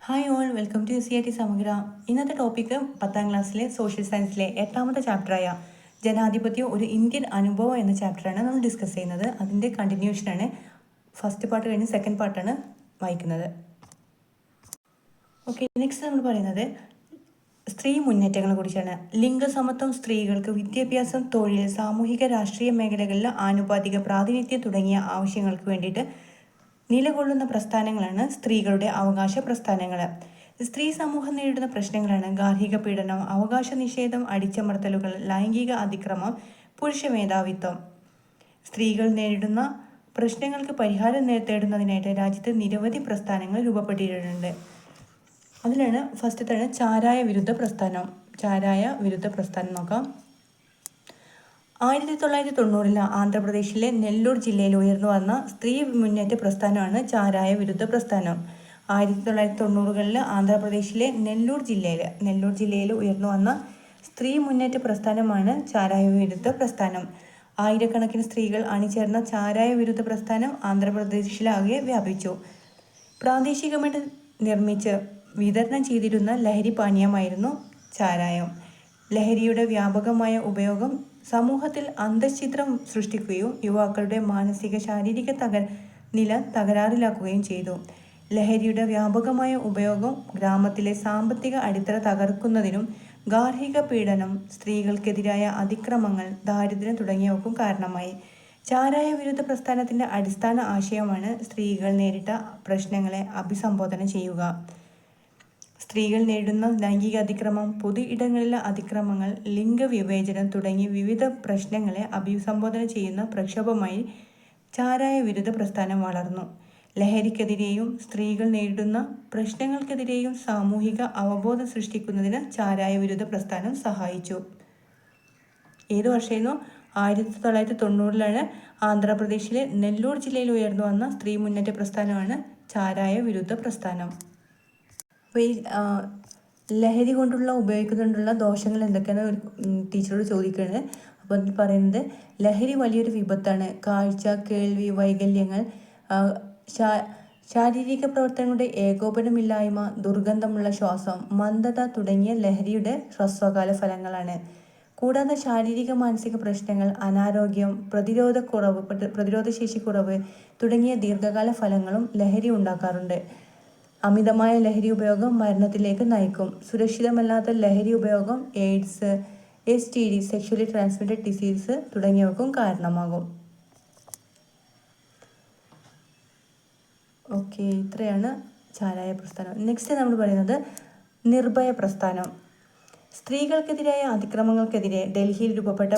Hi all, welcome to CIT Samagra. ഇന്നത്തെ topic 10ാം ക്ലാസ്സിലെ social സയൻസിലെ 8ാമത്തെ ചാപ്റ്ററായ ജനാധിപത്യം ഒരു ഇന്ത്യൻ അനുഭവം എന്ന ചാപ്റ്ററാണ് നമ്മൾ ഡിസ്കസ് ചെയ്യുന്നത്. അതിൻ്റെ കണ്ടിന്യൂഷനാണ്. ഫസ്റ്റ് പാർട്ട് കഴിഞ്ഞ് സെക്കൻഡ് പാർട്ടാണ് വായിക്കുന്നത്. ഓക്കെ, നെക്സ്റ്റ് നമ്മൾ പറയുന്നത് സ്ത്രീ മുന്നേറ്റങ്ങളെ കുറിച്ചാണ്. ലിംഗസമത്വം, സ്ത്രീകൾക്ക് വിദ്യാഭ്യാസം, തൊഴിൽ, സാമൂഹിക രാഷ്ട്രീയ മേഖലകളിൽ ആനുപാതിക പ്രാതിനിധ്യം തുടങ്ങിയ ആവശ്യങ്ങൾക്ക് വേണ്ടിയിട്ട് നിലകൊള്ളുന്ന പ്രസ്ഥാനങ്ങളാണ് സ്ത്രീകളുടെ അവകാശ പ്രസ്ഥാനങ്ങൾ. സ്ത്രീ സമൂഹം നേരിടുന്ന പ്രശ്നങ്ങളാണ് ഗാർഹിക പീഡനം, അവകാശ നിഷേധം, അടിച്ചമർത്തലുകൾ, ലൈംഗിക അതിക്രമം, പുരുഷ മേധാവിത്വം. സ്ത്രീകൾ നേരിടുന്ന പ്രശ്നങ്ങൾക്ക് പരിഹാരം തേടുന്നതിനായിട്ട് രാജ്യത്ത് നിരവധി പ്രസ്ഥാനങ്ങൾ രൂപപ്പെട്ടിട്ടുണ്ട്. അതിലാണ് ഫസ്റ്റത്താണ് ചാരായ വിരുദ്ധ പ്രസ്ഥാനം. ചാരായ വിരുദ്ധ പ്രസ്ഥാനം നോക്കാം. 1990 ആന്ധ്രാപ്രദേശിലെ നെല്ലൂർ ജില്ലയിൽ ഉയർന്നു വന്ന സ്ത്രീ മുന്നേറ്റ പ്രസ്ഥാനമാണ് ചാരായ വിരുദ്ധ പ്രസ്ഥാനം. 1990 ആന്ധ്രാപ്രദേശിലെ നെല്ലൂർ ജില്ലയിൽ ഉയർന്നു വന്ന സ്ത്രീ മുന്നേറ്റ പ്രസ്ഥാനമാണ് ചാരായ വിരുദ്ധ പ്രസ്ഥാനം. ആയിരക്കണക്കിന് സ്ത്രീകൾ അണിചേർന്ന ചാരായ വിരുദ്ധ പ്രസ്ഥാനം ആന്ധ്രാപ്രദേശിലാകെ വ്യാപിച്ചു. പ്രാദേശികമായിട്ട് നിർമ്മിച്ച് വിതരണം ചെയ്തിരുന്ന ലഹരി പാനീയമായിരുന്നു ചാരായം. ലഹരിയുടെ വ്യാപകമായ ഉപയോഗം സമൂഹത്തിൽ അന്തഃഛിദ്രം സൃഷ്ടിക്കുകയും യുവാക്കളുടെ മാനസിക ശാരീരിക നില തകരാറിലാക്കുകയും ചെയ്തു. ലഹരിയുടെ വ്യാപകമായ ഉപയോഗം ഗ്രാമത്തിലെ സാമ്പത്തിക അടിത്തറ തകർക്കുന്നതിനും ഗാർഹിക പീഡനം, സ്ത്രീകൾക്കെതിരായ അതിക്രമങ്ങൾ, ദാരിദ്ര്യം തുടങ്ങിയവക്കും കാരണമായി. ചാരായ വിരുദ്ധ പ്രസ്ഥാനത്തിൻ്റെ അടിസ്ഥാന ആശയമാണ് സ്ത്രീകൾ നേരിട്ട പ്രശ്നങ്ങളെ അഭിസംബോധന ചെയ്യുക. സ്ത്രീകൾ നേരിടുന്ന ലൈംഗിക അതിക്രമം, പൊതു ഇടങ്ങളിലെ അതിക്രമങ്ങൾ, ലിംഗവിവേചനം തുടങ്ങി വിവിധ പ്രശ്നങ്ങളെ അഭിസംബോധന ചെയ്യുന്ന പ്രക്ഷോഭമായി ചാരായ വിരുദ്ധ പ്രസ്ഥാനം വളർന്നു. ലഹരിക്കെതിരെയും സ്ത്രീകൾ നേരിടുന്ന പ്രശ്നങ്ങൾക്കെതിരെയും സാമൂഹിക അവബോധം സൃഷ്ടിക്കുന്നതിന് ചാരായ വിരുദ്ധ പ്രസ്ഥാനം സഹായിച്ചു. ഏത് വർഷമായിരുന്നു? 1990 ആന്ധ്രാപ്രദേശിലെ നെല്ലൂർ ജില്ലയിൽ ഉയർന്നു വന്ന സ്ത്രീ മുന്നേറ്റ പ്രസ്ഥാനമാണ് ചാരായ വിരുദ്ധ പ്രസ്ഥാനം. അപ്പോൾ ഈ ലഹരി കൊണ്ടുള്ള ഉപയോഗിക്കുന്നുണ്ടുള്ള ദോഷങ്ങൾ എന്തൊക്കെയാണ് ടീച്ചറോട് ചോദിക്കുന്നത്. അപ്പോൾ അതിൽ പറയുന്നത് ലഹരി വലിയൊരു വിപത്താണ്. കാഴ്ച, കേൾവി വൈകല്യങ്ങൾ, ശാരീരിക പ്രവർത്തനങ്ങളുടെ ഏകോപനമില്ലായ്മ, ദുർഗന്ധമുള്ള ശ്വാസം, മന്ദത തുടങ്ങിയ ലഹരിയുടെ ഹ്രസ്വകാല ഫലങ്ങളാണ്. കൂടാതെ ശാരീരിക മാനസിക പ്രശ്നങ്ങൾ, അനാരോഗ്യം, പ്രതിരോധശേഷി കുറവ് തുടങ്ങിയ ദീർഘകാല ഫലങ്ങളും ലഹരി ഉണ്ടാക്കാറുണ്ട്. അമിതമായ ലഹരി ഉപയോഗം മരണത്തിലേക്ക് നയിക്കും. സുരക്ഷിതമല്ലാത്ത ലഹരി ഉപയോഗം AIDS, STD, sexually transmitted disease തുടങ്ങിയവക്കും കാരണമാകും. ഓക്കെ, ഇത്രയാണ് ചാരായ പ്രസ്ഥാനം. നെക്സ്റ്റ് നമ്മൾ പറയുന്നത് നിർഭയ പ്രസ്ഥാനം. സ്ത്രീകൾക്കെതിരായ അതിക്രമങ്ങൾക്കെതിരെ ഡൽഹിയിൽ രൂപപ്പെട്ട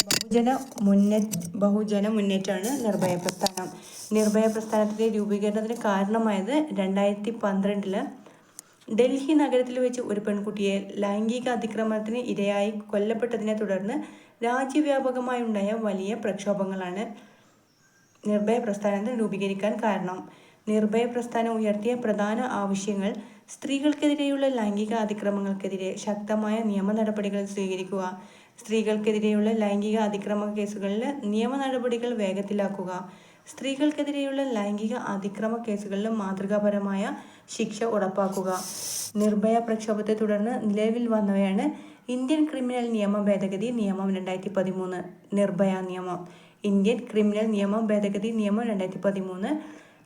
ബഹുജന മുന്നേറ്റമാണ് നിർഭയ പ്രസ്ഥാനം. നിർഭയ പ്രസ്ഥാനത്തിൻ്റെ രൂപീകരണത്തിന് കാരണമായത് 2012 ഡൽഹി നഗരത്തിൽ വെച്ച് ഒരു പെൺകുട്ടിയെ ലൈംഗിക അതിക്രമത്തിന് ഇരയായി കൊല്ലപ്പെട്ടതിനെ തുടർന്ന് രാജ്യവ്യാപകമായി ഉണ്ടായ വലിയ പ്രക്ഷോഭങ്ങളാണ് നിർഭയ പ്രസ്ഥാനത്തിന് രൂപീകരിക്കാൻ കാരണം. നിർഭയ പ്രസ്ഥാനം ഉയർത്തിയ പ്രധാന ആവശ്യങ്ങൾ സ്ത്രീകൾക്കെതിരെയുള്ള ലൈംഗിക അതിക്രമങ്ങൾക്കെതിരെ ശക്തമായ നിയമ നടപടികൾ സ്വീകരിക്കുക, സ്ത്രീകൾക്കെതിരെയുള്ള ലൈംഗിക അതിക്രമ കേസുകളിൽ നിയമ നടപടികൾ വേഗത്തിലാക്കുക, സ്ത്രീകൾക്കെതിരെയുള്ള ലൈംഗിക അതിക്രമ കേസുകളിൽ മാതൃകാപരമായ ശിക്ഷ ഉറപ്പാക്കുക. നിർഭയ പ്രക്ഷോഭത്തെ തുടർന്ന് നിലവിൽ വന്നവയാണ് ഇന്ത്യൻ ക്രിമിനൽ നിയമ ഭേദഗതി നിയമം 2013, നിർഭയ നിയമം, ഇന്ത്യൻ ക്രിമിനൽ നിയമ ഭേദഗതി നിയമം 2013.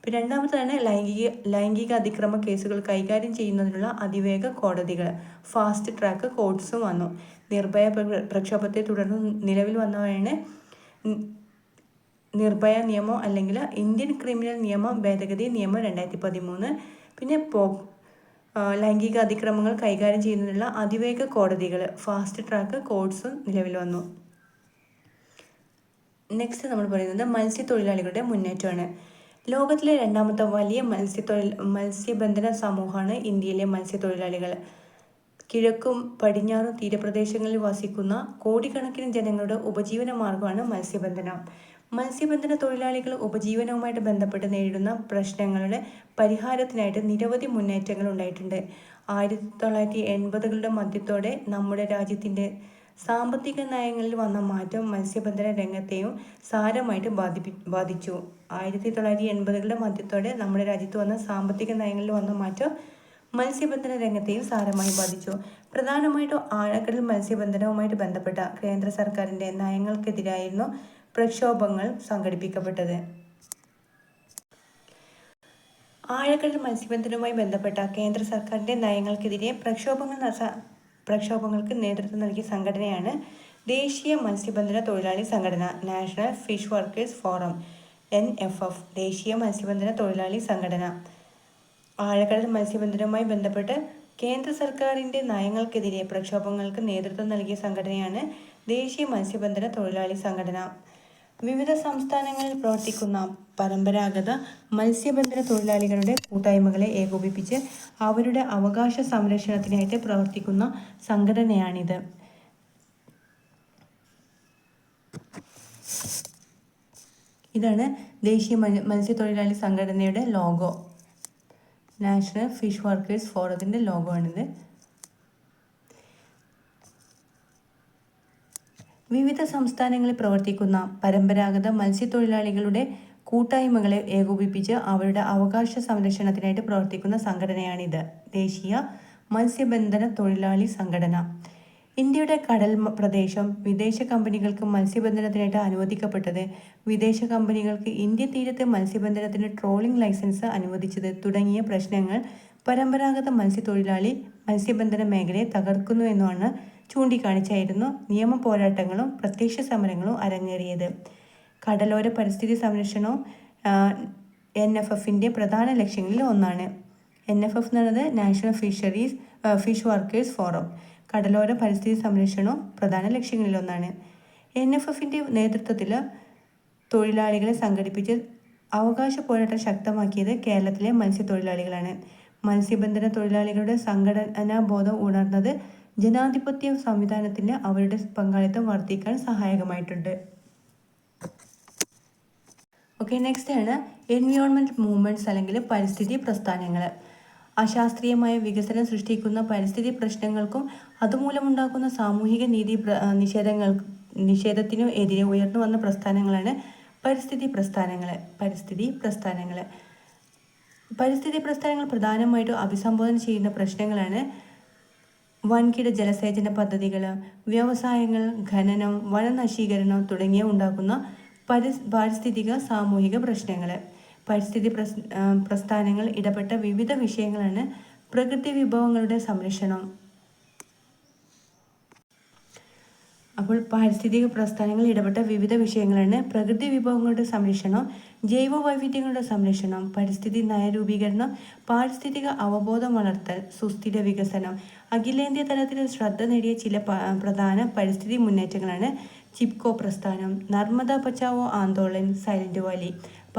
പിന്നെ രണ്ടാമതാണ് ലൈംഗിക അതിക്രമ കേസുകൾ കൈകാര്യം ചെയ്യുന്നതിനുള്ള അതിവേഗ കോടതികൾ, ഫാസ്റ്റ് ട്രാക്ക് കോർട്ട്സും വന്നു. നിർഭയ പ്രക്ഷോഭത്തെ തുടർന്ന് നിലവിൽ വന്നവയാണ് നിർഭയ നിയമം അല്ലെങ്കിൽ ഇന്ത്യൻ ക്രിമിനൽ നിയമ ഭേദഗതി നിയമം 2013. പിന്നെ ലൈംഗിക അതിക്രമങ്ങൾ കൈകാര്യം ചെയ്യുന്നതിനുള്ള അതിവേഗ കോടതികൾ, ഫാസ്റ്റ് ട്രാക്ക് കോർട്ട്സും നിലവിൽ വന്നു. നെക്സ്റ്റ് നമ്മൾ പറയുന്നത് മത്സ്യത്തൊഴിലാളികളുടെ മുന്നേറ്റമാണ്. ലോകത്തിലെ രണ്ടാമത്തെ വലിയ മത്സ്യബന്ധന സമൂഹമാണ് ഇന്ത്യയിലെ മത്സ്യത്തൊഴിലാളികൾ. കിഴക്കും പടിഞ്ഞാറും തീരപ്രദേശങ്ങളിൽ വസിക്കുന്ന കോടിക്കണക്കിന് ജനങ്ങളുടെ ഉപജീവന മാർഗമാണ് മത്സ്യബന്ധനം. മത്സ്യബന്ധന തൊഴിലാളികൾ ഉപജീവനവുമായിട്ട് ബന്ധപ്പെട്ട് നേരിടുന്ന പ്രശ്നങ്ങളുടെ പരിഹാരത്തിനായിട്ട് നിരവധി മുന്നേറ്റങ്ങൾ ഉണ്ടായിട്ടുണ്ട്. 1980കളുടെ മധ്യത്തോടെ നമ്മുടെ രാജ്യത്തിൻ്റെ സാമ്പത്തിക നയങ്ങളിൽ വന്ന മാറ്റം മത്സ്യബന്ധന രംഗത്തെയും സാരമായിട്ട് ബാധിച്ചു. 1980കളുടെ മധ്യത്തോടെ നമ്മുടെ രാജ്യത്ത് വന്ന സാമ്പത്തിക നയങ്ങളിൽ വന്ന മാറ്റം മത്സ്യബന്ധന രംഗത്തെയും സാരമായി ബാധിച്ചു. പ്രധാനമായിട്ടും ആഴക്കടൽ മത്സ്യബന്ധനവുമായിട്ട് ബന്ധപ്പെട്ട കേന്ദ്ര സർക്കാരിൻ്റെ നയങ്ങൾക്കെതിരായിരുന്നു പ്രക്ഷോഭങ്ങൾ സംഘടിപ്പിക്കപ്പെട്ടത്. ആഴക്കടൽ മത്സ്യബന്ധനവുമായി ബന്ധപ്പെട്ട കേന്ദ്ര സർക്കാരിൻ്റെ നയങ്ങൾക്കെതിരെ പ്രക്ഷോഭങ്ങൾക്ക് നേതൃത്വം നൽകിയ സംഘടനയാണ് ദേശീയ മത്സ്യബന്ധന തൊഴിലാളി സംഘടന, national fish workers forum (NFF). ദേശീയ മത്സ്യബന്ധന തൊഴിലാളി സംഘടന. ആഴക്കടൽ മത്സ്യബന്ധനവുമായി ബന്ധപ്പെട്ട് കേന്ദ്ര സർക്കാരിൻ്റെ നയങ്ങൾക്കെതിരെ പ്രക്ഷോഭങ്ങൾക്ക് നേതൃത്വം നൽകിയ സംഘടനയാണ് ദേശീയ മത്സ്യബന്ധന തൊഴിലാളി സംഘടന. വിവിധ സംസ്ഥാനങ്ങളിൽ പ്രവർത്തിക്കുന്ന പരമ്പരാഗത മത്സ്യബന്ധന തൊഴിലാളികളുടെ കൂട്ടായ്മകളെ ഏകോപിപ്പിച്ച് അവരുടെ അവകാശ സംരക്ഷണത്തിനായിട്ട് പ്രവർത്തിക്കുന്ന സംഘടനയാണിത്. ഇതാണ് ദേശീയ മത്സ്യത്തൊഴിലാളി സംഘടനയുടെ ലോഗോ. നാഷണൽ ഫിഷ് വർക്കേഴ്സ് ഫോറത്തിൻ്റെ ലോഗോ ആണിത്. വിവിധ സംസ്ഥാനങ്ങളിൽ പ്രവർത്തിക്കുന്ന പരമ്പരാഗത മത്സ്യത്തൊഴിലാളികളുടെ കൂട്ടായ്മകളെ ഏകോപിപ്പിച്ച് അവരുടെ അവകാശ സംരക്ഷണത്തിനായിട്ട് പ്രവർത്തിക്കുന്ന സംഘടനയാണിത്. ദേശീയ മത്സ്യബന്ധന തൊഴിലാളി സംഘടന. ഇന്ത്യയുടെ കടൽ പ്രദേശം വിദേശ കമ്പനികൾക്ക് മത്സ്യബന്ധനത്തിനായിട്ട് അനുവദിക്കപ്പെട്ടത്, വിദേശ കമ്പനികൾക്ക് ഇന്ത്യ തീരത്ത് മത്സ്യബന്ധനത്തിന് ട്രോളിംഗ് ലൈസൻസ് അനുവദിച്ചത് തുടങ്ങിയ പ്രശ്നങ്ങൾ പരമ്പരാഗത മത്സ്യബന്ധന മേഖലയെ തകർക്കുന്നു എന്നാണ് ചൂണ്ടിക്കാണിച്ചായിരുന്നു നിയമ പോരാട്ടങ്ങളും പ്രത്യക്ഷ സമരങ്ങളും അരങ്ങേറിയത്. കടലോര പരിസ്ഥിതി സംരക്ഷണവും NFFൻ്റെ പ്രധാന ലക്ഷ്യങ്ങളിൽ ഒന്നാണ്. NFF എന്ന് പറയുന്നത് നാഷണൽ ഫിഷ് വർക്കേഴ്സ് ഫോറം. കടലോര പരിസ്ഥിതി സംരക്ഷണവും പ്രധാന ലക്ഷ്യങ്ങളിലൊന്നാണ്. NFFൻ്റെ നേതൃത്വത്തിൽ തൊഴിലാളികളെ സംഘടിപ്പിച്ച് അവകാശ പോരാട്ടം ശക്തമാക്കിയത് കേരളത്തിലെ മത്സ്യത്തൊഴിലാളികളാണ്. മത്സ്യബന്ധന തൊഴിലാളികളുടെ സംഘടനാ ബോധം ഉണർന്നത് ജനാധിപത്യ സംവിധാനത്തിന് അവരുടെ പങ്കാളിത്തം വർദ്ധിക്കാൻ സഹായകമായിട്ടുണ്ട്. നെക്സ്റ്റ് ആണ് എൻവയോൺമെൻറ്റ് മൂവ്മെൻറ്റ്സ് അല്ലെങ്കിൽ പരിസ്ഥിതി പ്രസ്ഥാനങ്ങൾ. അശാസ്ത്രീയമായ വികസനം സൃഷ്ടിക്കുന്ന പരിസ്ഥിതി പ്രശ്നങ്ങൾക്കും അതുമൂലമുണ്ടാക്കുന്ന സാമൂഹിക നീതി നിഷേധത്തിനും എതിരെ ഉയർന്നു വന്ന പ്രസ്ഥാനങ്ങളാണ് പരിസ്ഥിതി പ്രസ്ഥാനങ്ങൾ പ്രധാനമായിട്ടും അഭിസംബോധന ചെയ്യുന്ന പ്രശ്നങ്ങളാണ് വൻകിട ജലസേചന പദ്ധതികൾ, വ്യവസായങ്ങൾ, ഖനനം, വനനശീകരണം തുടങ്ങിയ ഉണ്ടാക്കുന്ന പാരിസ്ഥിതിക സാമൂഹിക പ്രശ്നങ്ങൾ. പരിസ്ഥിതി പ്രസ്ഥാനങ്ങൾ ഇടപെട്ട വിവിധ വിഷയങ്ങളാണ് പ്രകൃതി വിഭവങ്ങളുടെ സംരക്ഷണം. പാരിസ്ഥിതിക പ്രസ്ഥാനങ്ങൾ ഇടപെട്ട വിവിധ വിഷയങ്ങളാണ് പ്രകൃതി വിഭവങ്ങളുടെ സംരക്ഷണം, ജൈവ വൈവിധ്യങ്ങളുടെ സംരക്ഷണം, പരിസ്ഥിതി നയരൂപീകരണം, പാരിസ്ഥിതിക അവബോധം വളർത്തൽ, സുസ്ഥിര വികസനം. അഖിലേന്ത്യാ തലത്തിൽ ശ്രദ്ധ നേടിയ ചില പ്രധാന പരിസ്ഥിതി മുന്നേറ്റങ്ങളാണ് ചിപ്കോ പ്രസ്ഥാനം, നർമ്മദ ബച്ചാവോ ആന്തോളൻ, സൈലന്റ് വാലി.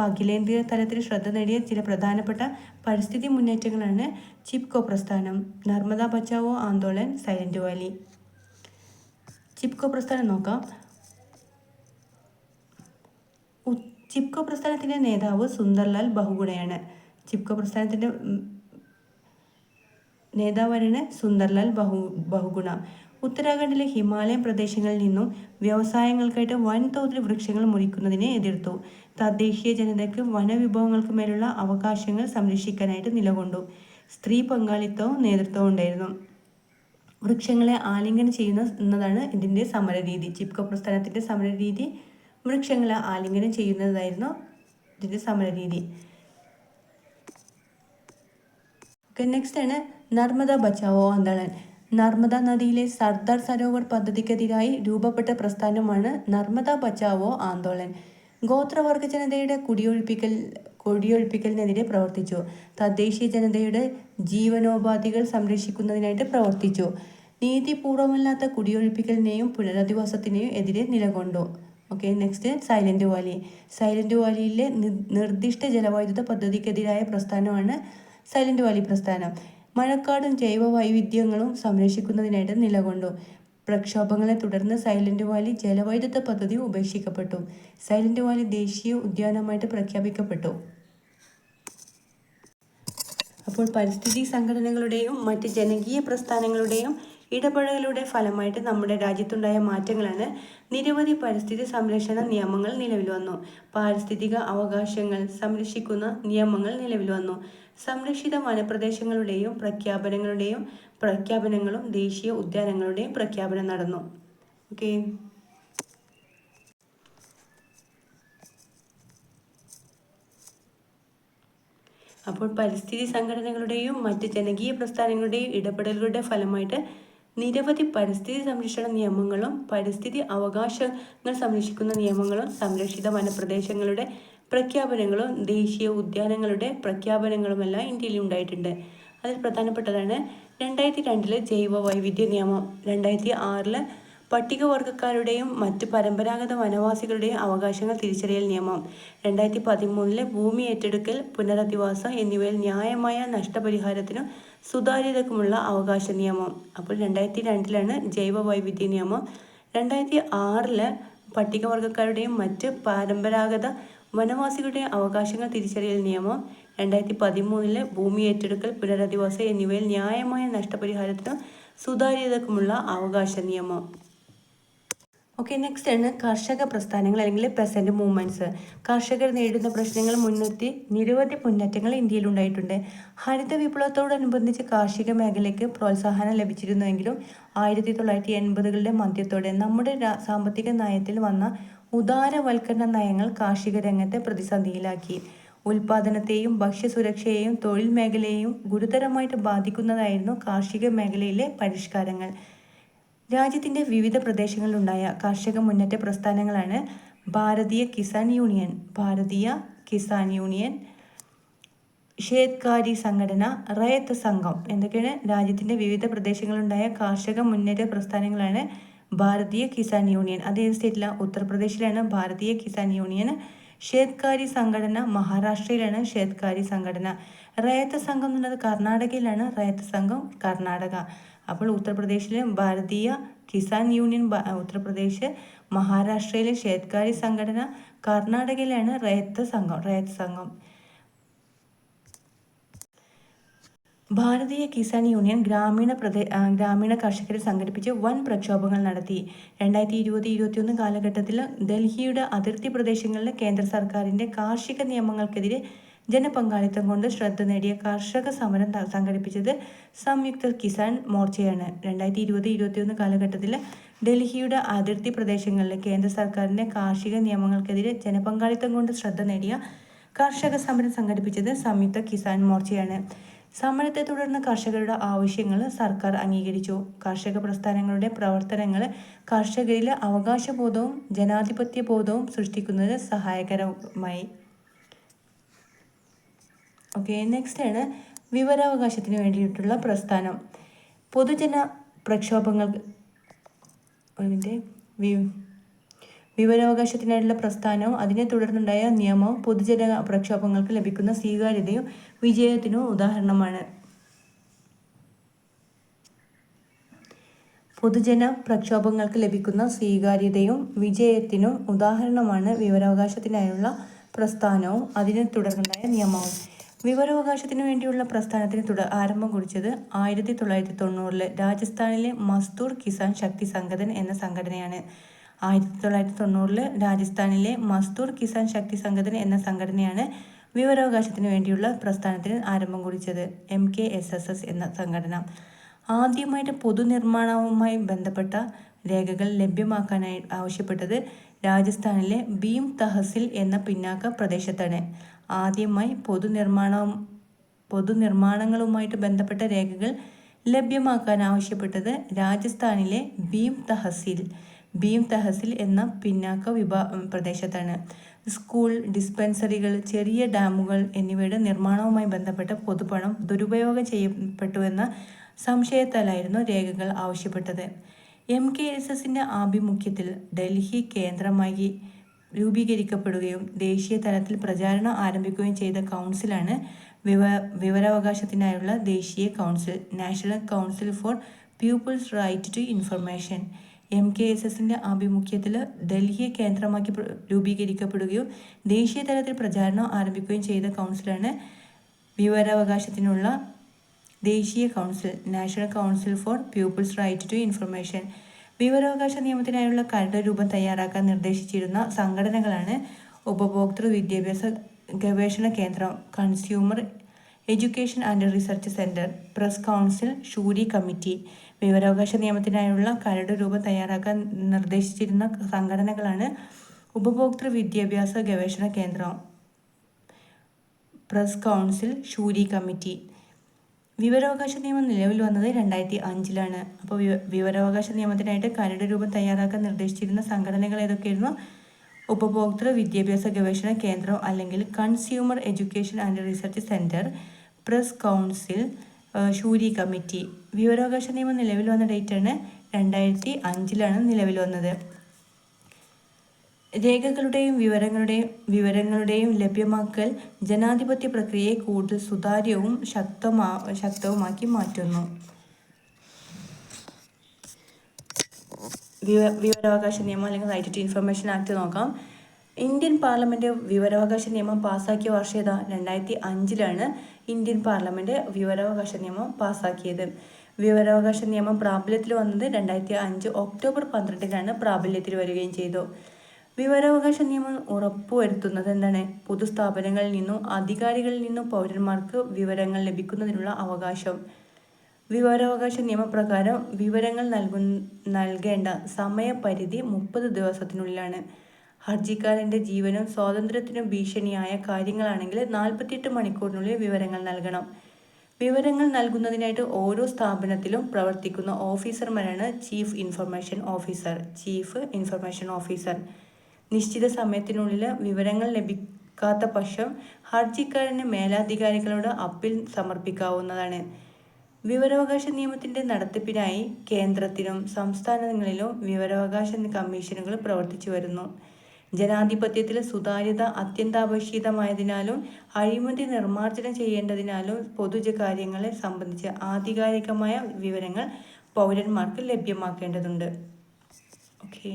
അഖിലേന്ത്യാ തലത്തിൽ ശ്രദ്ധ നേടിയ ചില പ്രധാനപ്പെട്ട പരിസ്ഥിതി മുന്നേറ്റങ്ങളാണ് ചിപ്കോ പ്രസ്ഥാനം, നർമ്മദ ബച്ചാവോ ആന്തോളൻ, സൈലന്റ് വാലി. ചിപ്കോ പ്രസ്ഥാനം നോക്കാം. ചിപ്കോ പ്രസ്ഥാനത്തിൻ്റെ നേതാവ് സുന്ദർലാൽ ബഹുഗുണയാണ്. ചിപ്കോ പ്രസ്ഥാനത്തിൻ്റെ നേതാവാണ് സുന്ദർലാൽ ബഹുഗുണ. ഉത്തരാഖണ്ഡിലെ ഹിമാലയൻ പ്രദേശങ്ങളിൽ നിന്നും വ്യവസായങ്ങൾക്കായിട്ട് വൻതോതിൽ വൃക്ഷങ്ങൾ മുറിക്കുന്നതിനെ എതിർത്തു. തദ്ദേശീയ ജനതയ്ക്ക് വനവിഭവങ്ങൾക്ക് മേലുള്ള അവകാശങ്ങൾ സംരക്ഷിക്കാനായിട്ട് നിലകൊണ്ടു. സ്ത്രീ പങ്കാളിത്തവും നേതൃത്വവും ഉണ്ടായിരുന്നു. വൃക്ഷങ്ങളെ ആലിംഗനം എന്നതാണ് ഇതിൻ്റെ സമരരീതി. ചിപ്കോ പ്രസ്ഥാനത്തിൻ്റെ സമരരീതി വൃക്ഷങ്ങളെ ആലിംഗനം ചെയ്യുന്നതായിരുന്നു ഇതിൻ്റെ സമരരീതി. നെക്സ്റ്റ് ആണ് നർമ്മദ ബച്ചാവോ ആന്തോളൻ. നർമ്മദ നദിയിലെ സർദാർ സരോവർ പദ്ധതിക്കെതിരായി രൂപപ്പെട്ട പ്രസ്ഥാനമാണ് നർമ്മദ ബച്ചാവോ ആന്തോളൻ. ഗോത്രവർഗ ജനതയുടെ കുടിയൊഴിപ്പിക്കലിനെതിരെ പ്രവർത്തിച്ചു. തദ്ദേശീയ ജനതയുടെ ജീവനോപാധികൾ സംരക്ഷിക്കുന്നതിനായിട്ട് പ്രവർത്തിച്ചു. നീതിപൂർവമല്ലാത്ത കുടിയൊഴിപ്പിക്കലിനെയും പുനരധിവാസത്തിനെയും എതിരെ നിലകൊണ്ടു. Next Silent Valley. സൈലന്റ് വാലിയിലെ നിർദ്ദിഷ്ട ജലവൈദ്യുത പദ്ധതിക്കെതിരായ പ്രസ്ഥാനമാണ് സൈലന്റ് വാലി പ്രസ്ഥാനം. മഴക്കാടും ജൈവ വൈവിധ്യങ്ങളും സംരക്ഷിക്കുന്നതിനായിട്ട് നിലകൊണ്ടു. പ്രക്ഷോഭങ്ങളെ തുടർന്ന് സൈലന്റ് വാലി ജലവൈദ്യുത പദ്ധതി ഉപേക്ഷിക്കപ്പെട്ടു. സൈലന്റ് വാലി ദേശീയ ഉദ്യാനമായിട്ട് പ്രഖ്യാപിക്കപ്പെട്ടു. പരിസ്ഥിതി സംഘടനകളുടെയും മറ്റ് ജനകീയ പ്രസ്ഥാനങ്ങളുടെയും ഇടപെടലുകളുടെ ഫലമായിട്ട് നമ്മുടെ രാജ്യത്തുണ്ടായ മാറ്റങ്ങളാണ് നിരവധി പരിസ്ഥിതി സംരക്ഷണ നിയമങ്ങൾ നിലവിൽ വന്നു. പാരിസ്ഥിതിക അവകാശങ്ങൾ സംരക്ഷിക്കുന്ന നിയമങ്ങൾ നിലവിൽ വന്നു. സംരക്ഷിത വനപ്രദേശങ്ങളുടെയും പ്രഖ്യാപനങ്ങളും ദേശീയ ഉദ്യാനങ്ങളുടെയും പ്രഖ്യാപനം നടന്നു. ഓക്കെ. അപ്പോൾ പരിസ്ഥിതി സംഘടനകളുടെയും മറ്റ് ജനകീയ പ്രസ്ഥാനങ്ങളുടെയും ഇടപെടലുകളുടെ ഫലമായിട്ട് നിരവധി പരിസ്ഥിതി സംരക്ഷണ നിയമങ്ങളും പരിസ്ഥിതി അവകാശങ്ങൾ സംരക്ഷിക്കുന്ന നിയമങ്ങളും സംരക്ഷിത വനപ്രദേശങ്ങളുടെ പ്രഖ്യാപനങ്ങളും ദേശീയ ഉദ്യാനങ്ങളുടെ പ്രഖ്യാപനങ്ങളുമെല്ലാം ഇന്ത്യയിൽ ഉണ്ടായിട്ടുണ്ട്. അതിൽ പ്രധാനപ്പെട്ടതാണ് 2002 ജൈവ വൈവിധ്യ നിയമം, 2006 പട്ടികവർഗക്കാരുടെയും മറ്റ് പരമ്പരാഗത വനവാസികളുടെയും അവകാശങ്ങൾ തിരിച്ചറിയൽ നിയമം, 2013 ഭൂമി ഏറ്റെടുക്കൽ, പുനരധിവാസം എന്നിവയിൽ ന്യായമായ നഷ്ടപരിഹാരത്തിനും സുതാര്യതക്കുമുള്ള അവകാശ നിയമം. അപ്പോൾ 2002 ജൈവ വൈവിധ്യ നിയമം, 2006 പട്ടികവർഗക്കാരുടെയും മറ്റ് പരമ്പരാഗത വനവാസികളുടെയും അവകാശങ്ങൾ തിരിച്ചറിയൽ നിയമം, 2013 ഭൂമി ഏറ്റെടുക്കൽ, പുനരധിവാസം എന്നിവയിൽ ന്യായമായ നഷ്ടപരിഹാരത്തിനും സുതാര്യതക്കുമുള്ള അവകാശ നിയമം. ഓക്കെ, നെക്സ്റ്റ് ആണ് കർഷക പ്രസ്ഥാനങ്ങൾ അല്ലെങ്കിൽ പെസന്റ് മൂവ്മെന്റ്സ്. കർഷകർ നേരിടുന്ന പ്രശ്നങ്ങൾ മുൻനിർത്തി നിരവധി മുന്നേറ്റങ്ങൾ ഇന്ത്യയിൽ ഉണ്ടായിട്ടുണ്ട്. ഹരിത വിപ്ലവത്തോടനുബന്ധിച്ച് കാർഷിക മേഖലയ്ക്ക് പ്രോത്സാഹനം ലഭിച്ചിരുന്നുവെങ്കിലും 1980കളുടെ മധ്യത്തോടെ നമ്മുടെ സാമ്പത്തിക നയത്തിൽ വന്ന ഉദാരവൽക്കരണ നയങ്ങൾ കാർഷിക രംഗത്തെ പ്രതിസന്ധിയിലാക്കി. ഉൽപാദനത്തെയും ഭക്ഷ്യസുരക്ഷയെയും തൊഴിൽ മേഖലയെയും ഗുരുതരമായിട്ട് ബാധിക്കുന്നതായിരുന്നു കാർഷിക മേഖലയിലെ പരിഷ്കാരങ്ങൾ. രാജ്യത്തിൻ്റെ വിവിധ പ്രദേശങ്ങളിലുണ്ടായ കർഷക മുന്നേറ്റ പ്രസ്ഥാനങ്ങളാണ് ഭാരതീയ കിസാൻ യൂണിയൻ, ഷേത്കാരി സംഘടന, റയത്ത് സംഘം. എന്തൊക്കെയാണ് രാജ്യത്തിൻ്റെ വിവിധ പ്രദേശങ്ങളിലുണ്ടായ കാർഷിക മുന്നേറ്റ പ്രസ്ഥാനങ്ങളാണ് ഭാരതീയ കിസാൻ യൂണിയൻ. അത് ഏത് സ്റ്റേറ്റിലാണ്? ഉത്തർപ്രദേശിലാണ് ഭാരതീയ കിസാൻ യൂണിയൻ. ഷേത്കാരി സംഘടന മഹാരാഷ്ട്രയിലാണ് ഷേത്കാരി സംഘടന. റയത്ത് സംഘം എന്നുള്ളത് കർണാടകയിലാണ് റയത്ത് സംഘം കർണാടക. അപ്പോൾ ഉത്തർപ്രദേശിലെ ഭാരതീയ കിസാൻ യൂണിയൻ ഉത്തർപ്രദേശ്, മഹാരാഷ്ട്രയിലെ ഷേത്കാരി സംഘടന, കർണാടകയിലാണ് റയത്ത് സംഘം. ഭാരതീയ കിസാൻ യൂണിയൻ ഗ്രാമീണ കർഷകരെ സംഘടിപ്പിച്ച് വൻ പ്രക്ഷോഭങ്ങൾ നടത്തി. 2020-21 കാലഘട്ടത്തിൽ ഡൽഹിയുടെ അതിർത്തി പ്രദേശങ്ങളിലെ കേന്ദ്ര സർക്കാരിൻ്റെ കാർഷിക നിയമങ്ങൾക്കെതിരെ ജനപങ്കാളിത്തം കൊണ്ട് ശ്രദ്ധ നേടിയ കർഷക സമരം സംഘടിപ്പിച്ചത് സംയുക്ത കിസാൻ മോർച്ചയാണ്. 2020-21 കാലഘട്ടത്തിൽ ഡൽഹിയുടെ അതിർത്തി പ്രദേശങ്ങളിലെ കേന്ദ്ര സർക്കാരിൻ്റെ കാർഷിക നിയമങ്ങൾക്കെതിരെ ജനപങ്കാളിത്തം കൊണ്ട് ശ്രദ്ധ നേടിയ കർഷക സമരം സംഘടിപ്പിച്ചത് സംയുക്ത കിസാൻ മോർച്ചയാണ്. സമരത്തെ തുടർന്ന് കർഷകരുടെ ആവശ്യങ്ങൾ സർക്കാർ അംഗീകരിച്ചു. കർഷക പ്രസ്ഥാനങ്ങളുടെ പ്രവർത്തനങ്ങൾ കർഷകരിൽ അവകാശബോധവും ജനാധിപത്യ ബോധവും സൃഷ്ടിക്കുന്നതിന് സഹായകരമായി. ഓക്കെ, നെക്സ്റ്റ് ആണ് വിവരാവകാശത്തിന് വേണ്ടിയിട്ടുള്ള പ്രസ്ഥാനം. പൊതുജന പ്രക്ഷോഭങ്ങൾ വിവരാവകാശത്തിനായിട്ടുള്ള പ്രസ്ഥാനവും അതിനെ തുടർന്നുണ്ടായ നിയമവും പൊതുജന പ്രക്ഷോഭങ്ങൾക്ക് ലഭിക്കുന്ന സ്വീകാര്യതയും വിജയത്തിനും ഉദാഹരണമാണ്. പൊതുജന പ്രക്ഷോഭങ്ങൾക്ക് ലഭിക്കുന്ന സ്വീകാര്യതയും വിജയത്തിനും ഉദാഹരണമാണ് വിവരാവകാശത്തിനായുള്ള പ്രസ്ഥാനവും അതിനെ തുടർന്നുണ്ടായ നിയമവും. വിവരാവകാശത്തിനു വേണ്ടിയുള്ള പ്രസ്ഥാനത്തിന് ആരംഭം കുറിച്ചത് 1990 രാജസ്ഥാനിലെ മസ്ദൂർ കിസാൻ ശക്തി സംഗഠൻ എന്ന സംഘടനയാണ്. 1990 രാജസ്ഥാനിലെ മസ്ദൂർ കിസാൻ ശക്തി സംഗഠൻ എന്ന സംഘടനയാണ് വിവരാവകാശത്തിന് വേണ്ടിയുള്ള പ്രസ്ഥാനത്തിന് ആരംഭം കുറിച്ചത്. MKSS എന്ന സംഘടന ആദ്യമായിട്ട് പൊതുനിർമ്മാണവുമായി ബന്ധപ്പെട്ട രേഖകൾ ലഭ്യമാക്കാനായി ആവശ്യപ്പെട്ടത് രാജസ്ഥാനിലെ ഭീം തഹസിൽ എന്ന പിന്നാക്ക പ്രദേശത്താണ്. ആദ്യമായി പൊതുനിർമ്മാണങ്ങളുമായിട്ട് ബന്ധപ്പെട്ട രേഖകൾ ലഭ്യമാക്കാൻ ആവശ്യപ്പെട്ടത് രാജസ്ഥാനിലെ ഭീം തഹസിൽ എന്ന പിന്നാക്ക പ്രദേശത്താണ്. സ്കൂൾ, ഡിസ്പെൻസറികൾ, ചെറിയ ഡാമുകൾ എന്നിവയുടെ നിർമ്മാണവുമായി ബന്ധപ്പെട്ട പൊതുപണം ദുരുപയോഗം ചെയ്യപ്പെട്ടുവെന്ന സംശയത്താലായിരുന്നു രേഖകൾ ആവശ്യപ്പെട്ടത്. MKSSന്റെ ആഭിമുഖ്യത്തിൽ ഡൽഹി കേന്ദ്രമായി രൂപീകരിക്കപ്പെടുകയും ദേശീയ തലത്തിൽ പ്രചാരണം ആരംഭിക്കുകയും ചെയ്ത കൗൺസിലാണ് വിവരാവകാശത്തിനായുള്ള ദേശീയ council, national council for people's right to Information. MKSSന്റെ ആഭിമുഖ്യത്തിൽ ഡൽഹിയെ കേന്ദ്രമാക്കി രൂപീകരിക്കപ്പെടുകയും ദേശീയ തലത്തിൽ പ്രചാരണം ആരംഭിക്കുകയും ചെയ്ത കൗൺസിലാണ് വിവരാവകാശത്തിനുള്ള ദേശീയ council, national council for people's right to information. വിവരാവകാശ നിയമത്തിനായുള്ള കരട് രൂപം തയ്യാറാക്കാൻ നിർദ്ദേശിച്ചിരുന്ന സംഘടനകളാണ് ഉപഭോക്തൃ വിദ്യാഭ്യാസ ഗവേഷണ കേന്ദ്രം, consumer education and research centre, press council, Suri committee. വിവരാവകാശ നിയമത്തിനായുള്ള കരട് രൂപം തയ്യാറാക്കാൻ നിർദ്ദേശിച്ചിരുന്ന സംഘടനകളാണ് ഉപഭോക്തൃ വിദ്യാഭ്യാസ ഗവേഷണ കേന്ദ്രം, പ്രസ് കൗൺസിൽ, ഷൂറി കമ്മിറ്റി. വിവരാവകാശ നിയമം നിലവിൽ വന്നത് 2005 അപ്പോൾ വിവരാവകാശ നിയമത്തിനായിട്ട് കരട് രൂപം തയ്യാറാക്കാൻ നിർദ്ദേശിച്ചിരുന്ന സംഘടനകൾ ഏതൊക്കെയായിരുന്നു? ഉപഭോക്തൃ വിദ്യാഭ്യാസ ഗവേഷണ കേന്ദ്രം അല്ലെങ്കിൽ consumer education and research centre, press council, Suri committee. വിവരാവകാശ നിയമം നിലവിൽ വന്ന ഡേറ്റാണ് 2005 നിലവിൽ വന്നത്. രേഖകളുടെയും വിവരങ്ങളുടെയും ലഭ്യമാക്കൽ ജനാധിപത്യ പ്രക്രിയയെ കൂടുതൽ സുതാര്യവും ശക്തവുമാക്കി മാറ്റുന്നു. വിവരാവകാശ നിയമം അല്ലെങ്കിൽ റൈറ്റ് ടു ഇൻഫർമേഷൻ ആക്ട് നോക്കാം. ഇന്ത്യൻ പാർലമെന്റ് വിവരാവകാശ നിയമം പാസ്സാക്കിയ വർഷം ഏതാ? 2005 ഇന്ത്യൻ പാർലമെന്റ് വിവരാവകാശ നിയമം പാസ്സാക്കിയത്. വിവരാവകാശ നിയമം പ്രാബല്യത്തിൽ വന്നത് 2005 ഒക്ടോബർ 12 പ്രാബല്യത്തിൽ വരികയും ചെയ്തു. വിവരാവകാശ നിയമം ഉറപ്പുവരുത്തുന്നത് എന്താണ്? പൊതുസ്ഥാപനങ്ങളിൽ നിന്നും അധികാരികളിൽ നിന്നും പൗരന്മാർക്ക് വിവരങ്ങൾ ലഭിക്കുന്നതിനുള്ള അവകാശം. വിവരാവകാശ നിയമപ്രകാരം വിവരങ്ങൾ നൽകേണ്ട സമയപരിധി 30 ദിവസത്തിനുള്ളിലാണ്. ഹർജിക്കാരൻ്റെ ജീവനും സ്വാതന്ത്ര്യത്തിനും ഭീഷണിയായ കാര്യങ്ങളാണെങ്കിൽ 48 മണിക്കൂറിനുള്ളിൽ വിവരങ്ങൾ നൽകണം. വിവരങ്ങൾ നൽകുന്നതിനായിട്ട് ഓരോ സ്ഥാപനത്തിലും പ്രവർത്തിക്കുന്ന ഓഫീസർമാരാണ് ചീഫ് ഇൻഫർമേഷൻ ഓഫീസർ. നിശ്ചിത സമയത്തിനുള്ളിൽ വിവരങ്ങൾ ലഭിക്കാത്ത പക്ഷം ഹർജിക്കാരന് മേലധികാരികളോട് അപ്പീൽ സമർപ്പിക്കാവുന്നതാണ്. വിവരാവകാശ നിയമത്തിൻ്റെ നടത്തിപ്പിനായി കേന്ദ്രത്തിലും സംസ്ഥാനങ്ങളിലും വിവരാവകാശ കമ്മീഷനുകൾ പ്രവർത്തിച്ചു വരുന്നു. ജനാധിപത്യത്തിൽ സുതാര്യത അത്യന്താപേക്ഷിതമായതിനാലും അഴിമതി നിർമ്മാർജ്ജനം ചെയ്യേണ്ടതിനാലും പൊതുകാര്യങ്ങളെ സംബന്ധിച്ച് ആധികാരികമായ വിവരങ്ങൾ പൗരന്മാർക്ക് ലഭ്യമാക്കേണ്ടതുണ്ട്. ഓക്കെ,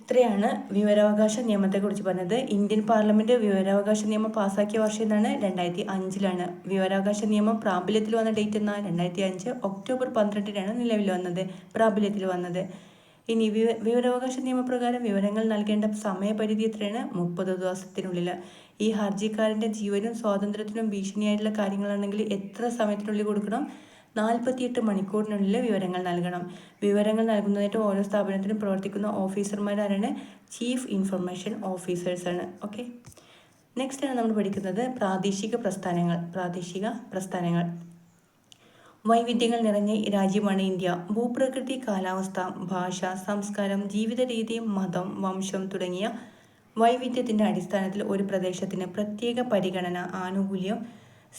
ഇത്രയാണ് വിവരാവകാശ നിയമത്തെക്കുറിച്ച് പറഞ്ഞത്. ഇന്ത്യൻ പാർലമെന്റ് വിവരാവകാശ നിയമം പാസ്സാക്കിയ വർഷം എന്നാണ്? 2005 വിവരാവകാശ നിയമം പ്രാബല്യത്തിൽ വന്ന ഡേറ്റ് എന്നാ? 2005 ഒക്ടോബർ 12 നിലവിൽ വന്നത്, പ്രാബല്യത്തിൽ വന്നത്. ഇനി വിവരാവകാശ നിയമപ്രകാരം വിവരങ്ങൾ നൽകേണ്ട സമയപരിധി എത്രയാണ്? 30 ദിവസത്തിനുള്ളിൽ. ഈ ഹർജിക്കാരൻ്റെ ജീവനും സ്വാതന്ത്ര്യത്തിനും ഭീഷണിയായിട്ടുള്ള കാര്യങ്ങളാണെങ്കിൽ എത്ര സമയത്തിനുള്ളിൽ കൊടുക്കണം? 48 മണിക്കൂറിനുള്ളിൽ വിവരങ്ങൾ നൽകണം. വിവരങ്ങൾ നൽകുന്നതായിട്ട് ഓരോ സ്ഥാപനത്തിനും പ്രവർത്തിക്കുന്ന ഓഫീസർമാരാണ് ചീഫ് ഇൻഫർമേഷൻ ഓഫീസേഴ്സാണ്. ഓക്കെ, നെക്സ്റ്റ് ആണ് നമ്മൾ പഠിക്കുന്നത് പ്രാദേശിക പ്രസ്ഥാനങ്ങൾ. വൈവിധ്യങ്ങൾ നിറഞ്ഞ രാജ്യമാണ് ഇന്ത്യ. ഭൂപ്രകൃതി, കാലാവസ്ഥ, ഭാഷ, സംസ്കാരം, ജീവിത രീതി, മതം, വംശം തുടങ്ങിയ വൈവിധ്യത്തിൻ്റെ അടിസ്ഥാനത്തിൽ ഒരു പ്രദേശത്തിന് പ്രത്യേക പരിഗണന, ആനുകൂല്യം,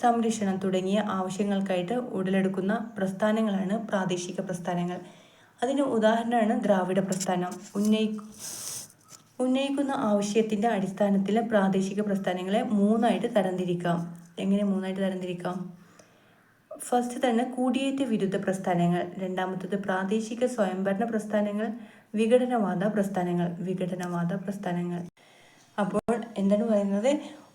സംരക്ഷണം തുടങ്ങിയ ആവശ്യങ്ങൾക്കായിട്ട് ഉടലെടുക്കുന്ന പ്രസ്ഥാനങ്ങളാണ് പ്രാദേശിക പ്രസ്ഥാനങ്ങൾ. അതിന് ഉദാഹരണമാണ് ദ്രാവിഡ പ്രസ്ഥാനം. ഉന്നയിക്കുന്ന ആവശ്യത്തിൻ്റെ അടിസ്ഥാനത്തിൽ പ്രാദേശിക പ്രസ്ഥാനങ്ങളെ 3 തരംതിരിക്കാം. എങ്ങനെ 3 തരംതിരിക്കാം? ഫസ്റ്റ് തന്നെ കുടിയേറ്റ വിരുദ്ധ പ്രസ്ഥാനങ്ങൾ, രണ്ടാമത്തത് പ്രാദേശിക സ്വയംഭരണ പ്രസ്ഥാനങ്ങൾ, വിഘടനവാദ പ്രസ്ഥാനങ്ങൾ. അപ്പോൾ എന്താണ് പറയുന്നത്?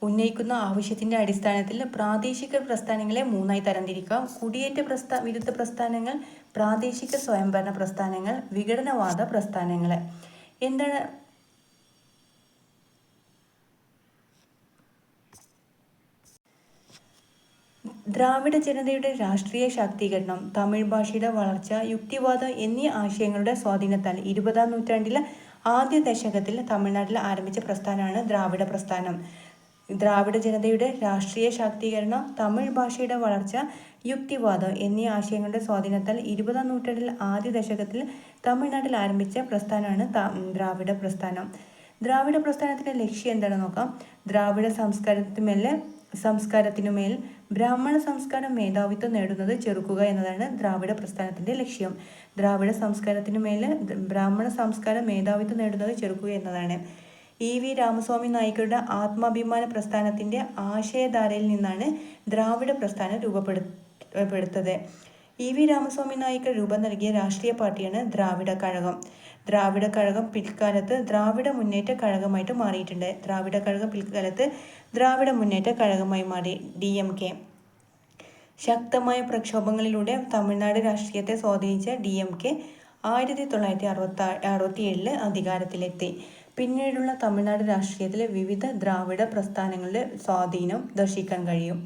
ഉന്നയിക്കുന്ന ആവശ്യത്തിൻ്റെ അടിസ്ഥാനത്തിൽ പ്രാദേശിക പ്രസ്ഥാനങ്ങളെ 3 തരംതിരിക്കാം. കുടിയേറ്റ വിരുദ്ധ പ്രസ്ഥാനങ്ങൾ, പ്രാദേശിക സ്വയംഭരണ പ്രസ്ഥാനങ്ങൾ, വിഘടനവാദ പ്രസ്ഥാനങ്ങൾ. എന്താണ് ദ്രാവിഡ ജനതയുടെ രാഷ്ട്രീയ ശാക്തീകരണം, തമിഴ് ഭാഷയുടെ വളർച്ച, യുക്തിവാദം എന്നീ ആശയങ്ങളുടെ സ്വാധീനത്താൽ 20-ാം നൂറ്റാണ്ടിലെ ആദ്യ ദശകത്തിൽ തമിഴ്നാട്ടിൽ ആരംഭിച്ച പ്രസ്ഥാനമാണ് ദ്രാവിഡ പ്രസ്ഥാനം. ദ്രാവിഡ ജനതയുടെ രാഷ്ട്രീയ ശാക്തീകരണം, തമിഴ് ഭാഷയുടെ വളർച്ച, യുക്തിവാദം എന്നീ ആശയങ്ങളുടെ സ്വാധീനത്താൽ 20-ാം നൂറ്റാണ്ടിൽ ആദ്യ ദശകത്തിൽ തമിഴ്നാട്ടിൽ ആരംഭിച്ച പ്രസ്ഥാനമാണ് ദ്രാവിഡ പ്രസ്ഥാനം. ദ്രാവിഡ പ്രസ്ഥാനത്തിൻ്റെ ലക്ഷ്യം എന്താണെന്ന് നോക്കാം. ദ്രാവിഡ സംസ്കാരത്തിനുമേൽ ബ്രാഹ്മണ സംസ്കാരം മേധാവിത്വം നേടുന്നത് ചെറുക്കുക എന്നതാണ് ദ്രാവിഡ പ്രസ്ഥാനത്തിൻ്റെ ലക്ഷ്യം. ദ്രാവിഡ സംസ്കാരത്തിനുമേൽ ബ്രാഹ്മണ സംസ്കാരം മേധാവിത്വം നേടുന്നത് ചെറുക്കുക എന്നതാണ്. E.V. രാമസ്വാമി നായ്ക്കരുടെ ആത്മാഭിമാന പ്രസ്ഥാനത്തിൻ്റെ ആശയധാരയിൽ നിന്നാണ് ദ്രാവിഡ പ്രസ്ഥാനം രൂപപ്പെടുത്തത്. E.V. രാമസ്വാമി നായ്ക്കർ രൂപം നൽകിയ രാഷ്ട്രീയ പാർട്ടിയാണ് ദ്രാവിഡ കഴകം. ദ്രാവിഡ കഴകം പിൽക്കാലത്ത് ദ്രാവിഡ മുന്നേറ്റ കഴകമായിട്ട് മാറിയിട്ടുണ്ട്. ദ്രാവിഡ കഴകം പിൽക്കാലത്ത് ദ്രാവിഡ മുന്നേറ്റ കഴകമായി മാറി, DMK. ശക്തമായ പ്രക്ഷോഭങ്ങളിലൂടെ തമിഴ്നാട് രാഷ്ട്രീയത്തെ സ്വാധീനിച്ച DMK 1967 അധികാരത്തിലെത്തി. പിന്നീടുള്ള തമിഴ്നാട് രാഷ്ട്രീയത്തിലെ വിവിധ ദ്രാവിഡ പ്രസ്ഥാനങ്ങളുടെ സ്വാധീനം ദർശിക്കാൻ കഴിയും.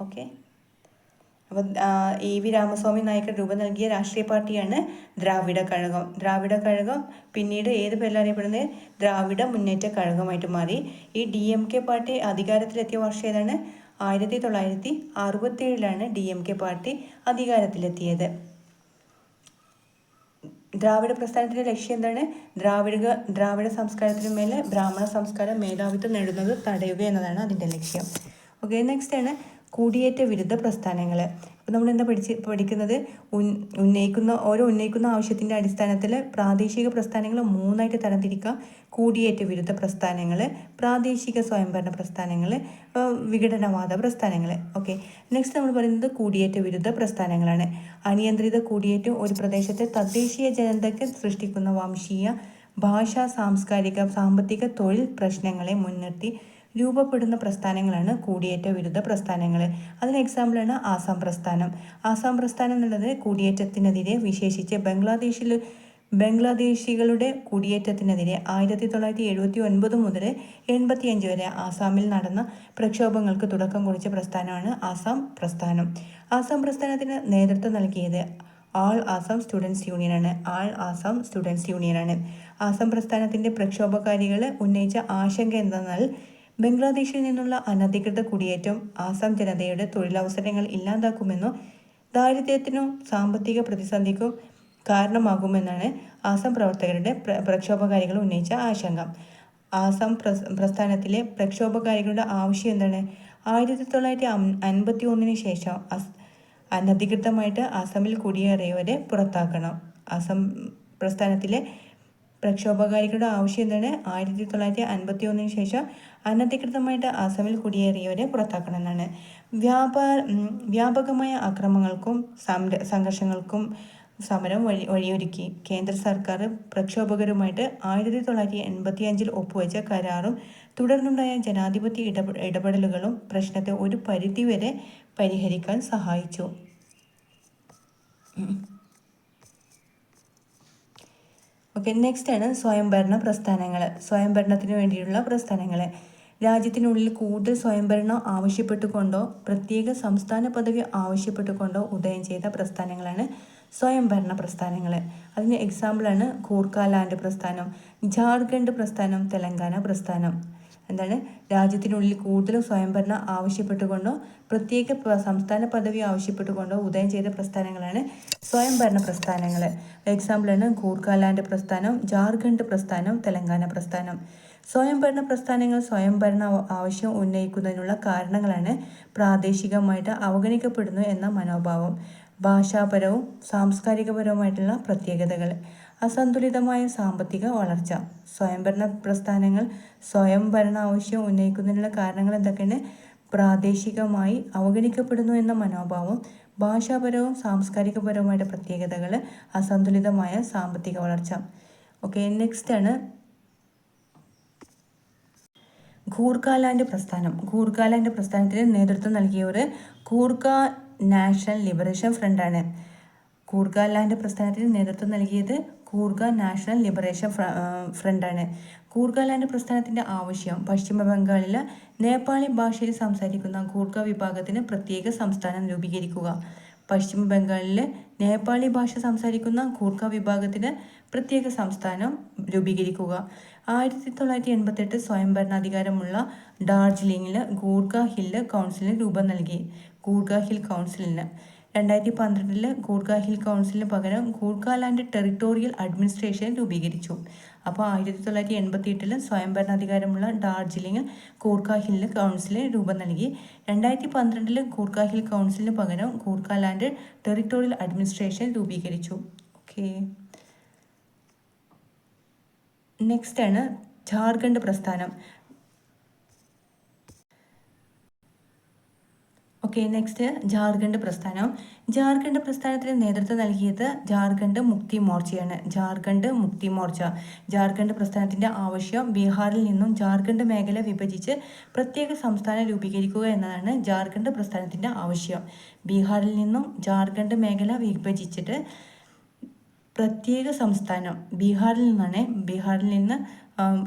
ഓക്കെ, അപ്പോൾ EV രാമസ്വാമി നായ്ക്കർ രൂപം നൽകിയ രാഷ്ട്രീയ പാർട്ടിയാണ് ദ്രാവിഡ കഴകം. ദ്രാവിഡ കഴകം പിന്നീട് ഏത് പേരിൽ അറിയപ്പെടുന്നത്? ദ്രാവിഡ മുന്നേറ്റ കഴകമായിട്ട് മാറി. ഈ DMK പാർട്ടി അധികാരത്തിലെത്തിയ വർഷം ഏതാണ്? 1967 DMK പാർട്ടി അധികാരത്തിലെത്തിയത്. ദ്രാവിഡ പ്രസ്ഥാനത്തിൻ്റെ ലക്ഷ്യം എന്താണ്? ദ്രാവിഡ സംസ്കാരത്തിന് മേലെ ബ്രാഹ്മണ സംസ്കാരം മേധാവിത്വം നേടുന്നത് തടയുക എന്നതാണ് അതിൻ്റെ ലക്ഷ്യം. ഓക്കെ, നെക്സ്റ്റ് ആണ് കുടിയേറ്റ വിരുദ്ധ പ്രസ്ഥാനങ്ങൾ. അപ്പോൾ നമ്മൾ എന്താ പഠിക്കുന്നത്? ഉന്നയിക്കുന്ന ആവശ്യത്തിൻ്റെ അടിസ്ഥാനത്തിൽ പ്രാദേശിക പ്രസ്ഥാനങ്ങൾ 3ആയിട്ട് തരംതിരിക്കാം. കുടിയേറ്റ വിരുദ്ധ പ്രസ്ഥാനങ്ങൾ, പ്രാദേശിക സ്വയംഭരണ പ്രസ്ഥാനങ്ങൾ, വിഘടനവാദ പ്രസ്ഥാനങ്ങൾ. ഓക്കെ, നെക്സ്റ്റ് നമ്മൾ പറയുന്നത് കുടിയേറ്റ വിരുദ്ധ പ്രസ്ഥാനങ്ങളാണ്. അനിയന്ത്രിത കുടിയേറ്റം ഒരു പ്രദേശത്തെ തദ്ദേശീയ ജനതയ്ക്ക് സൃഷ്ടിക്കുന്ന വംശീയ, ഭാഷാ, സാംസ്കാരിക, സാമ്പത്തിക, തൊഴിൽ പ്രശ്നങ്ങളെ മുൻനിർത്തി രൂപപ്പെടുന്ന പ്രസ്ഥാനങ്ങളാണ് കുടിയേറ്റ വിരുദ്ധ പ്രസ്ഥാനങ്ങൾ. അതിന് എക്സാമ്പിളാണ് ആസാം പ്രസ്ഥാനം. ആസാം പ്രസ്ഥാനം എന്നുള്ളത് കുടിയേറ്റത്തിനെതിരെ, വിശേഷിച്ച് ബംഗ്ലാദേശികളുടെ കുടിയേറ്റത്തിനെതിരെ 1979 മുതൽ 85 വരെ ആസാമിൽ നടന്ന പ്രക്ഷോഭങ്ങൾക്ക് തുടക്കം കുറിച്ച പ്രസ്ഥാനമാണ് ആസാം പ്രസ്ഥാനം. ആസാം പ്രസ്ഥാനത്തിന് നേതൃത്വം നൽകിയത് ആൾ ആസാം സ്റ്റുഡൻസ് യൂണിയനാണ്. ആസാം പ്രസ്ഥാനത്തിൻ്റെ പ്രക്ഷോഭകാരികൾ ഉന്നയിച്ച ആശങ്ക എന്തെന്നാൽ ബംഗ്ലാദേശിൽ നിന്നുള്ള അനധികൃത കുടിയേറ്റം ആസാം ജനതയുടെ തൊഴിലവസരങ്ങൾ ഇല്ലാതാക്കുമെന്നും ദാരിദ്ര്യത്തിനും സാമ്പത്തിക പ്രതിസന്ധിക്കും കാരണമാകുമെന്നാണ് ആസാം പ്രവർത്തകരുടെ പ്രക്ഷോഭകാരികൾ ഉന്നയിച്ച ആശങ്ക. ആസാം പ്രസ്ഥാനത്തിലെ പ്രക്ഷോഭകാരികളുടെ ആവശ്യം എന്താണ്? 1951 ശേഷം അനധികൃതമായിട്ട് ആസാമിൽ കുടിയേറിയവരെ പുറത്താക്കണം. ആസാം പ്രസ്ഥാനത്തിലെ പ്രക്ഷോഭകാരികളുടെ ആവശ്യം എന്താണ്? 1951 ശേഷം അനധികൃതമായിട്ട് ആസാമിൽ കുടിയേറിയവരെ പുറത്താക്കണം എന്നാണ്. വ്യാപകമായ അക്രമങ്ങൾക്കും സംഘർഷങ്ങൾക്കും സമരം വഴിയൊരുക്കി കേന്ദ്ര സർക്കാർ പ്രക്ഷോഭകരുമായിട്ട് 1985 ഒപ്പുവെച്ച കരാറും തുടർന്നുണ്ടായ ജനാധിപത്യ ഇടപെടലുകളും പ്രശ്നത്തെ ഒരു പരിധിവരെ പരിഹരിക്കാൻ സഹായിച്ചു. ഓക്കെ, നെക്സ്റ്റ് ആണ് സ്വയംഭരണ പ്രസ്ഥാനങ്ങൾ. സ്വയംഭരണത്തിന് വേണ്ടിയുള്ള പ്രസ്ഥാനങ്ങൾ. രാജ്യത്തിനുള്ളിൽ കൂടുതൽ സ്വയംഭരണം ആവശ്യപ്പെട്ടുകൊണ്ടോ പ്രത്യേക സംസ്ഥാന പദവി ആവശ്യപ്പെട്ടുകൊണ്ടോ ഉദയം ചെയ്ത പ്രസ്ഥാനങ്ങളാണ് സ്വയംഭരണ പ്രസ്ഥാനങ്ങൾ. അതിന് എക്സാമ്പിളാണ് ഗൂർഖാലാൻഡ് പ്രസ്ഥാനം, ജാർഖണ്ഡ് പ്രസ്ഥാനം, തെലങ്കാന പ്രസ്ഥാനം. എന്താണ്? രാജ്യത്തിനുള്ളിൽ കൂടുതൽ സ്വയംഭരണം ആവശ്യപ്പെട്ടുകൊണ്ടോ പ്രത്യേക സംസ്ഥാന പദവി ആവശ്യപ്പെട്ടുകൊണ്ടോ ഉദയം ചെയ്ത പ്രസ്ഥാനങ്ങളാണ് സ്വയംഭരണ പ്രസ്ഥാനങ്ങൾ. എക്സാമ്പിളാണ് ഗൂർഖാലാൻഡ് പ്രസ്ഥാനം, ജാർഖണ്ഡ് പ്രസ്ഥാനം, തെലങ്കാന പ്രസ്ഥാനം. സ്വയംഭരണ പ്രസ്ഥാനങ്ങൾ സ്വയംഭരണ ആവശ്യം ഉന്നയിക്കുന്നതിനുള്ള കാരണങ്ങളാണ് പ്രാദേശികമായിട്ട് അവഗണിക്കപ്പെടുന്നു എന്ന മനോഭാവം, ഭാഷാപരവും സാംസ്കാരികപരവുമായിട്ടുള്ള പ്രത്യേകതകൾ, അസന്തുലിതമായ സാമ്പത്തിക വളർച്ച. സ്വയംഭരണ പ്രസ്ഥാനങ്ങൾ സ്വയംഭരണ ആവശ്യം ഉന്നയിക്കുന്നതിനുള്ള കാരണങ്ങൾ എന്തൊക്കെയാണ്? പ്രാദേശികമായി അവഗണിക്കപ്പെടുന്നു എന്ന മനോഭാവം, ഭാഷാപരവും സാംസ്കാരികപരവുമായിട്ട് പ്രത്യേകതകൾ, അസന്തുലിതമായ സാമ്പത്തിക വളർച്ച. ഓക്കെ, നെക്സ്റ്റ് ആണ് ഗൂർഖാലാൻഡ് പ്രസ്ഥാനം. ഗൂർഖാലാൻഡ് പ്രസ്ഥാനത്തിന് നേതൃത്വം നൽകിയവർ ഗൂർഖ നാഷണൽ ലിബറേഷൻ ഫ്രണ്ടാണ്. ഗൂർഖാലാൻഡ് പ്രസ്ഥാനത്തിന് നേതൃത്വം നൽകിയത് ഗൂർഖ നാഷണൽ ലിബറേഷൻ ഫ്രണ്ടാണ്. ഗൂർഖാലാൻഡ് പ്രസ്ഥാനത്തിൻ്റെ ആവശ്യം പശ്ചിമ ബംഗാളിലെ നേപ്പാളി ഭാഷയിൽ സംസാരിക്കുന്ന ഗൂർഖ വിഭാഗത്തിന് പ്രത്യേക സംസ്ഥാനം രൂപീകരിക്കുക. പശ്ചിമ ബംഗാളിലെ നേപ്പാളി ഭാഷ സംസാരിക്കുന്ന ഗൂർഖ വിഭാഗത്തിന് പ്രത്യേക സംസ്ഥാനം രൂപീകരിക്കുക. 1988 സ്വയംഭരണാധികാരമുള്ള ഡാർജിലിംഗിൽ ഗൂർഖ ഹിൽ കൗൺസിലിന് രൂപം നൽകി. ഗൂർഖ ഹിൽ കൗൺസിലിന് 2012 ഗൂർഖ ഹിൽ കൗൺസിലിന് പകരം ഗൂർഖാലാൻഡ് ടെറിട്ടോറിയൽ അഡ്മിനിസ്ട്രേഷൻ രൂപീകരിച്ചു. അപ്പോൾ 1988 സ്വയംഭരണാധികാരമുള്ള ഡാർജിലിംഗ് ഗൂർഖ ഹിൽ കൗൺസിലിന് രൂപം നൽകി. 2012 ഗൂർഖ ഹിൽ കൗൺസിലിന് പകരം ഗൂർഖാലാൻഡ് ടെറിട്ടോറിയൽ അഡ്മിനിസ്ട്രേഷൻ രൂപീകരിച്ചു. ഓക്കെ, നെക്സ്റ്റ് ആണ് ജാർഖണ്ഡ് പ്രസ്ഥാനം. ഓക്കെ, നെക്സ്റ്റ് ജാർഖണ്ഡ് പ്രസ്ഥാനം. ജാർഖണ്ഡ് പ്രസ്ഥാനത്തിന് നേതൃത്വം നൽകിയത് ജാർഖണ്ഡ് മുക്തി മോർച്ചയാണ്. ജാർഖണ്ഡ് മുക്തി മോർച്ച. ജാർഖണ്ഡ് പ്രസ്ഥാനത്തിൻ്റെ ആവശ്യം ബീഹാറിൽ നിന്നും ജാർഖണ്ഡ് മേഖല വിഭജിച്ച് പ്രത്യേക സംസ്ഥാനം രൂപീകരിക്കുക എന്നതാണ് ജാർഖണ്ഡ് പ്രസ്ഥാനത്തിൻ്റെ ആവശ്യം. ബീഹാറിൽ നിന്നും ജാർഖണ്ഡ് മേഖല വിഭജിച്ചിട്ട് പ്രത്യേക സംസ്ഥാനം, ബീഹാറിൽ നിന്ന്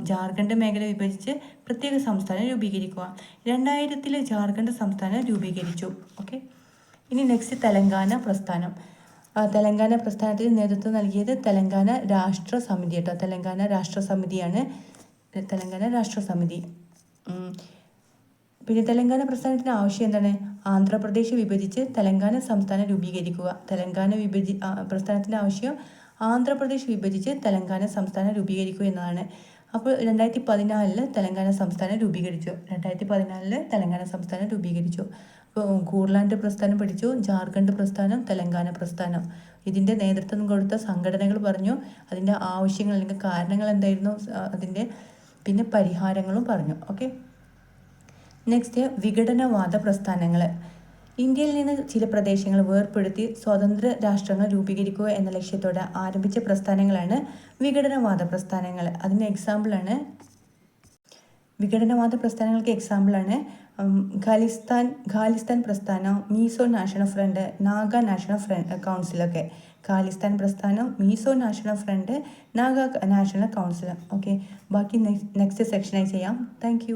ജാർഖണ്ഡ് മേഖല വിഭജിച്ച് പ്രത്യേക സംസ്ഥാനം രൂപീകരിക്കുക. 2000 ജാർഖണ്ഡ് സംസ്ഥാനം രൂപീകരിച്ചു. ഓക്കെ, ഇനി നെക്സ്റ്റ് തെലങ്കാന പ്രസ്ഥാനം. തെലങ്കാന പ്രസ്ഥാനത്തിന് നേതൃത്വം നൽകിയത് തെലങ്കാന രാഷ്ട്ര സമിതി കേട്ടോ. തെലങ്കാന രാഷ്ട്ര സമിതിയാണ്. തെലങ്കാന രാഷ്ട്ര സമിതി. പിന്നെ തെലങ്കാന പ്രസ്ഥാനത്തിൻ്റെ ആവശ്യം എന്താണ്? ആന്ധ്രാപ്രദേശ് വിഭജിച്ച് തെലങ്കാന സംസ്ഥാനം രൂപീകരിക്കുക. പ്രസ്ഥാനത്തിൻ്റെ ആവശ്യം ആന്ധ്രാപ്രദേശ് വിഭജിച്ച് തെലങ്കാന സംസ്ഥാനം രൂപീകരിക്കുക എന്നതാണ്. അപ്പോൾ 2014 തെലങ്കാന സംസ്ഥാനം രൂപീകരിച്ചു. 2014 തെലങ്കാന സംസ്ഥാനം രൂപീകരിച്ചു. അപ്പോൾ ഗൂർലാൻഡ് പ്രസ്ഥാനം പഠിച്ചു, ജാർഖണ്ഡ് പ്രസ്ഥാനം, തെലങ്കാന പ്രസ്ഥാനം. ഇതിൻ്റെ നേതൃത്വം കൊടുത്ത സംഘടനകൾ പറഞ്ഞു, അതിൻ്റെ ആവശ്യങ്ങൾ അല്ലെങ്കിൽ കാരണങ്ങൾ എന്തായിരുന്നു അതിൻ്റെ, പിന്നെ പരിഹാരങ്ങളും പറഞ്ഞു. ഓക്കെ, നെക്സ്റ്റ് വിഘടനവാദ പ്രസ്ഥാനങ്ങൾ. ഇന്ത്യയിൽ നിന്ന് ചില പ്രദേശങ്ങൾ വേർപ്പെടുത്തി സ്വതന്ത്ര രാഷ്ട്രങ്ങൾ രൂപീകരിക്കുക എന്ന ലക്ഷ്യത്തോടെ ആരംഭിച്ച പ്രസ്ഥാനങ്ങളാണ് വിഘടനവാദ പ്രസ്ഥാനങ്ങൾ. അതിന് എക്സാമ്പിളാണ് വിഘടനവാദ പ്രസ്ഥാനങ്ങൾക്ക് എക്സാമ്പിളാണ് ഖാലിസ്ഥാൻ പ്രസ്ഥാനം, മീസോ നാഷണൽ ഫ്രണ്ട്, നാഗ നാഷണൽ കൗൺസിലൊക്കെ. ഖാലിസ്ഥാൻ പ്രസ്ഥാനം, മീസോ നാഷണൽ ഫ്രണ്ട്, നാഗ നാഷണൽ കൗൺസിൽ. ഓക്കെ, ബാക്കി നെക്സ്റ്റ് സെക്ഷനായി ചെയ്യാം. താങ്ക്